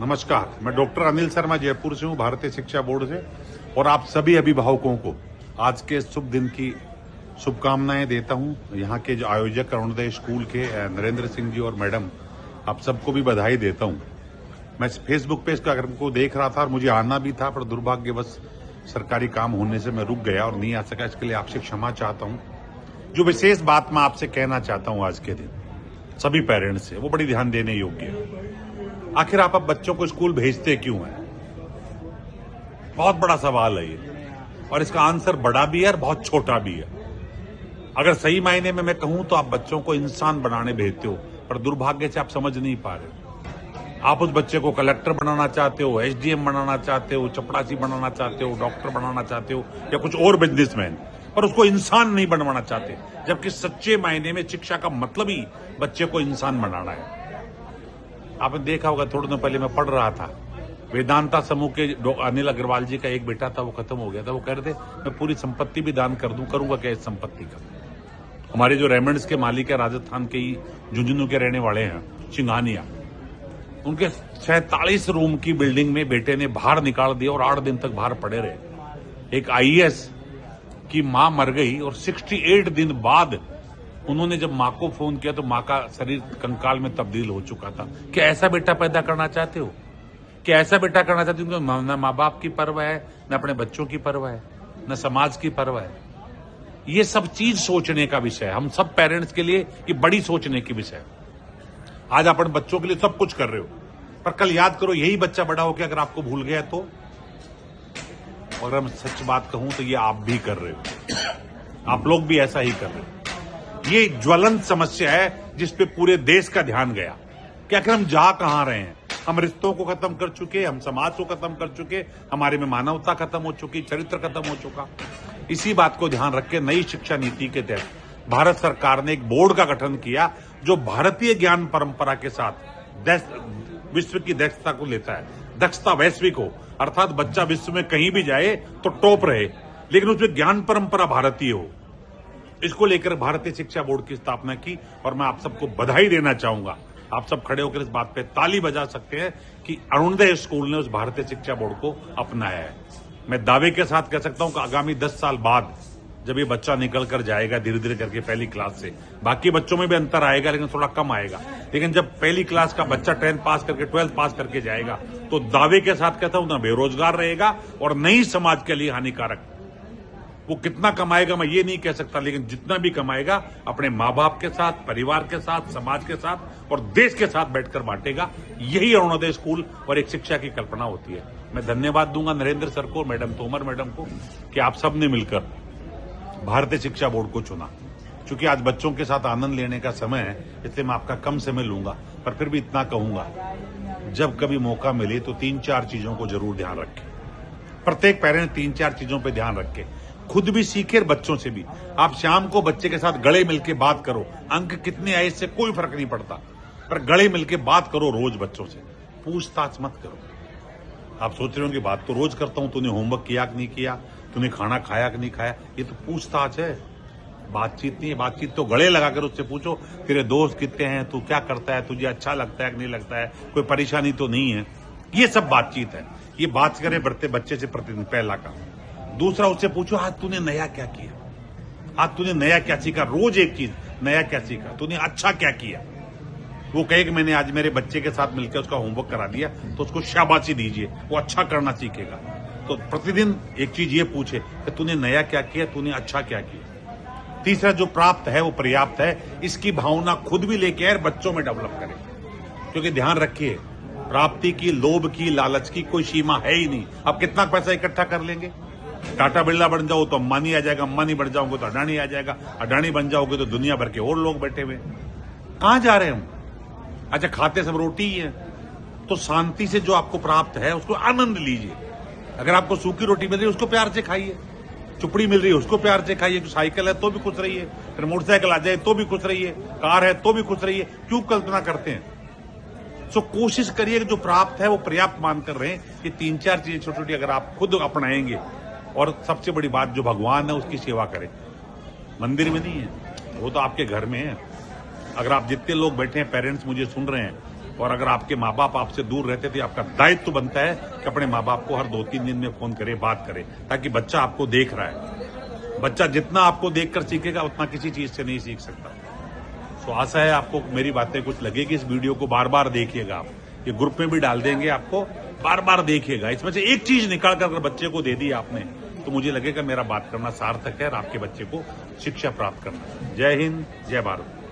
नमस्कार, मैं डॉक्टर अनिल शर्मा जयपुर से हूँ, भारतीय शिक्षा बोर्ड से। और आप सभी अभिभावकों को आज के शुभ दिन की शुभकामनाएं देता हूँ। यहाँ के जो आयोजक अरुणोदय स्कूल के नरेंद्र सिंह जी और मैडम, आप सबको भी बधाई देता हूँ। मैं फेसबुक पे इसका को देख रहा था और मुझे आना भी था, पर दुर्भाग्यवश सरकारी काम होने से मैं रुक गया और नहीं आ सका। इसके लिए आपसे क्षमा चाहता हूँ। जो विशेष बात मैं आपसे कहना चाहता हूँ आज के दिन सभी पेरेंट्स से, वो बड़ी ध्यान देने योग्य है। आखिर आप अब बच्चों को स्कूल भेजते क्यों हैं? बहुत बड़ा सवाल है ये, और इसका आंसर बड़ा भी है और बहुत छोटा भी है। अगर सही मायने में मैं कहूं तो आप बच्चों को इंसान बनाने भेजते हो, पर दुर्भाग्य से आप समझ नहीं पा रहे। आप उस बच्चे को कलेक्टर बनाना चाहते हो, एसडीएम बनाना चाहते हो, चपड़ासी बनाना चाहते हो, डॉक्टर बनाना चाहते हो, या कुछ और बिजनेसमैन, पर उसको इंसान नहीं बनवाना चाहते। जबकि सच्चे मायने में शिक्षा का मतलब ही बच्चे को इंसान बनाना है। आपने देखा होगा, थोड़े दिन पहले मैं पढ़ रहा था, वेदांता समूह के अनिल अग्रवाल जी का एक बेटा था, वो खत्म हो गया था। वो कह रहे थे मैं पूरी संपत्ति भी दान कर दूं, करूंगा क्या इस संपत्ति का। हमारे जो रेमंड्स के मालिक है, राजस्थान के ही झुंझुनू के रहने वाले हैं, सिंघानिया, उनके 46 रूम की बिल्डिंग में बेटे ने बाहर निकाल दिया और 8 दिन तक बाहर पड़े रहे। एक आईएएस की मां मर गई और 68 दिन बाद उन्होंने जब मां को फोन किया तो मां का शरीर कंकाल में तब्दील हो चुका था। क्या ऐसा बेटा पैदा करना चाहते हो? क्या ऐसा बेटा करना चाहते हो? न माँ बाप की परवाह है, न अपने बच्चों की परवाह है, न समाज की परवाह है। ये सब चीज सोचने का विषय है। हम सब पेरेंट्स के लिए ये बड़ी सोचने की विषय है। आज आप अपने बच्चों के लिए सब कुछ कर रहे हो, पर कल याद करो यही बच्चा बड़ा होकर अगर आपको भूल गया तो। और अगर मैं सच बात कहूं तो ये आप भी कर रहे हो, आप लोग भी ऐसा ही कर रहे हो। ये एक ज्वलंत समस्या है जिस पे पूरे देश का ध्यान गया कि आखिर हम जा कहां रहे हैं। हम रिश्तों को खत्म कर चुके, हम समाज को खत्म कर चुके, हमारे में मानवता खत्म हो चुकी, चरित्र खत्म हो चुका। इसी बात को ध्यान रख के नई शिक्षा नीति के तहत भारत सरकार ने एक बोर्ड का गठन किया जो भारतीय ज्ञान परंपरा के साथ विश्व की दक्षता को लेता है। दक्षता वैश्विक हो, अर्थात बच्चा विश्व में कहीं भी जाए तो टॉप रहे, लेकिन उसमें ज्ञान परंपरा भारतीय हो। इसको लेकर भारतीय शिक्षा बोर्ड की स्थापना की और मैं आप सबको बधाई देना चाहूंगा। आप सब खड़े होकर इस बात पे ताली बजा सकते हैं कि अरुणोदय स्कूल ने उस भारतीय शिक्षा बोर्ड को अपनाया है। मैं दावे के साथ कह सकता हूं कि आगामी 10 साल बाद जब ये बच्चा निकल कर जाएगा धीरे धीरे करके पहली क्लास से, बाकी बच्चों में भी अंतर आएगा लेकिन थोड़ा कम आएगा, लेकिन जब पहली क्लास का बच्चा 10th पास करके 12th पास करके जाएगा तो दावे के साथ कहता हूं ना बेरोजगार रहेगा और नहीं समाज के लिए हानिकारक। वो कितना कमाएगा मैं ये नहीं कह सकता, लेकिन जितना भी कमाएगा अपने माँ बाप के साथ, परिवार के साथ, समाज के साथ और देश के साथ बैठकर बांटेगा। यही अरुणोदय स्कूल और एक शिक्षा की कल्पना होती है। मैं धन्यवाद दूंगा नरेंद्र सर को, मैडम तोमर मैडम को, कि आप सबने मिलकर भारतीय शिक्षा बोर्ड को चुना। क्योंकि आज बच्चों के साथ आनंद लेने का समय है, इसलिए मैं आपका कम समय लूंगा, पर फिर भी इतना कहूंगा, जब कभी मौका मिले तो 3-4 चीजों को जरूर ध्यान रखें। प्रत्येक पेरेंट 3-4 चीजों पर ध्यान रखे, खुद भी सीखे, बच्चों से भी। आप शाम को बच्चे के साथ गले मिलके बात करो, अंक कितने आए इससे कोई फर्क नहीं पड़ता, पर गले मिलके बात करो रोज बच्चों से, पूछताछ मत करो। आप सोच रहे हो कि बात तो रोज करता हूं, तूने होमवर्क किया कि नहीं किया, तूने खाना खाया कि नहीं खाया, ये तो पूछताछ है, बातचीत नहीं है। बातचीत तो गले लगाकर उससे पूछो तेरे दोस्त कितने हैं, तू क्या करता है, तुझे अच्छा लगता है कि नहीं लगता है, कोई परेशानी तो नहीं है। ये सब बातचीत है। ये बात करें बढ़ते बच्चे से प्रतिदिन, पहला काम। दूसरा, उससे पूछो आज तूने नया क्या किया, आज तूने नया क्या सीखा। रोज एक चीज, नया क्या सीखा, तूने अच्छा क्या किया। वो कहे कि मैंने आज मेरे बच्चे के साथ मिलकर उसका होमवर्क करा दिया, तो उसको शाबाशी दीजिए, वो अच्छा करना सीखेगा। तो प्रतिदिन एक चीज ये पूछे कि तूने नया क्या किया, तूने अच्छा क्या किया। तीसरा, जो प्राप्त है वो पर्याप्त है, इसकी भावना खुद भी लेके आए, बच्चों में डेवलप करें। क्योंकि ध्यान रखिए, प्राप्ति की, लोभ की, लालच की कोई सीमा है ही नहीं। अब कितना पैसा इकट्ठा कर लेंगे, टाटा बिरला बन जाओ तो अंबानी आ जाएगा, अंबानी बन जाओगे तो अडानी आ जाएगा, अडानी बन जाओगे तो दुनिया भर के और लोग बैठे हुए। कहां जा रहे हैं हम? अच्छा, खाते सब रोटी ही है, तो शांति से जो आपको प्राप्त है उसको आनंद लीजिए। अगर आपको सूखी रोटी मिल रही है उसको प्यार से खाइए, चुपड़ी मिल रही है उसको प्यार से खाइए। साइकिल है तो भी खुश रहिए, फिर मोटरसाइकिल आ जाए तो भी खुश रहिए, कार है तो भी खुश रहिए। क्यों कल्पना करते हैं? सो कोशिश करिए कि जो प्राप्त है वो पर्याप्त मानकर रहे। ये 3-4 चीजें छोटी छोटी अगर आप खुद अपनाएंगे, और सबसे बड़ी बात जो भगवान है उसकी सेवा करें। मंदिर में नहीं है, वो तो आपके घर में है। अगर आप जितने लोग बैठे हैं पेरेंट्स मुझे सुन रहे हैं, और अगर आपके माँ बाप आपसे दूर रहते थे, आपका दायित्व बनता है कि अपने माँ बाप को हर 2-3 दिन में फोन करे, बात करे, ताकि बच्चा आपको देख रहा है। बच्चा जितना आपको देखकर सीखेगा उतना किसी चीज से नहीं सीख सकता। तो आशा है आपको मेरी बातें कुछ लगेगी। इस वीडियो को बार बार देखिएगा आप, ये ग्रुप में भी डाल देंगे, आपको बार बार देखिएगा। इसमें से एक चीज निकाल कर अगर बच्चे को दे दी आपने, तो मुझे लगेगा मेरा बात करना सार्थक है और आपके बच्चे को शिक्षा प्राप्त करना है। जय हिंद, जय भारत।